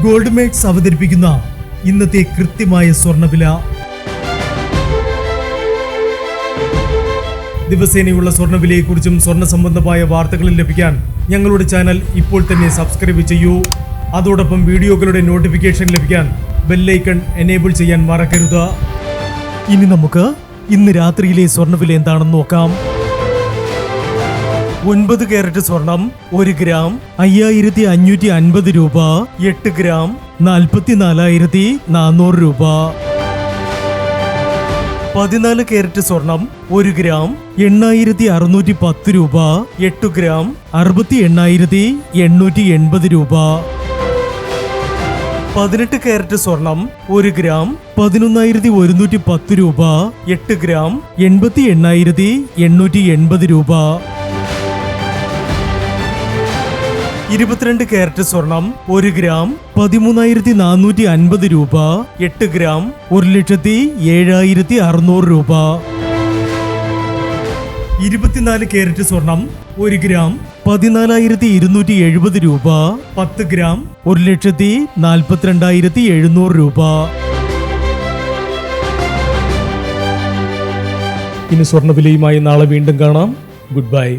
Gold makes അവതരിപ്പിക്കുന്ന ഇന്നത്തെ കൃത്യമായ സ്വർണ്ണവില. ദിവസേനയുള്ള സ്വർണ്ണവിലയെക്കുറിച്ചും സ്വർണ്ണ സംബന്ധമായ വാർത്തകളും ലഭിക്കാൻ ഞങ്ങളുടെ ചാനൽ ഇപ്പോൾ തന്നെ സബ്സ്ക്രൈബ് ചെയ്യൂ. അതോടൊപ്പം വീഡിയോകളുടെ നോട്ടിഫിക്കേഷൻ ലഭിക്കാൻ ബെല്ലൈക്കൺ എനേബിൾ ചെയ്യാൻ മറക്കരുത്. ഇനി നമുക്ക് ഇന്ന് രാത്രിയിലെ സ്വർണ്ണവില എന്താണെന്ന് നോക്കാം. 9 കാരറ്റ് സ്വർണം 1 ഗ്രാം 5550 രൂപ. 8 ഗ്രാം 44,400 രൂപ. 14 കാരറ്റ് സ്വർണം 1 ഗ്രാം 8,610 രൂപ. 8 ഗ്രാം 68,880 രൂപ. 18 കാരറ്റ് സ്വർണം 1 ഗ്രാം 11,110 രൂപ. 8 ഗ്രാം 88,880 രൂപ. 22 കാരറ്റ് സ്വർണം 1 ഗ്രാം 13,450 രൂപ. 8 ഗ്രാം 1,07,600 രൂപ. 24 കാരറ്റ് സ്വർണം 1 ഗ്രാം 14,270 രൂപ. 10 ഗ്രാം 1,42,700 രൂപ. ഇനി സ്വർണ്ണവിലയുമായി നാളെ വീണ്ടും കാണാം. Good bye.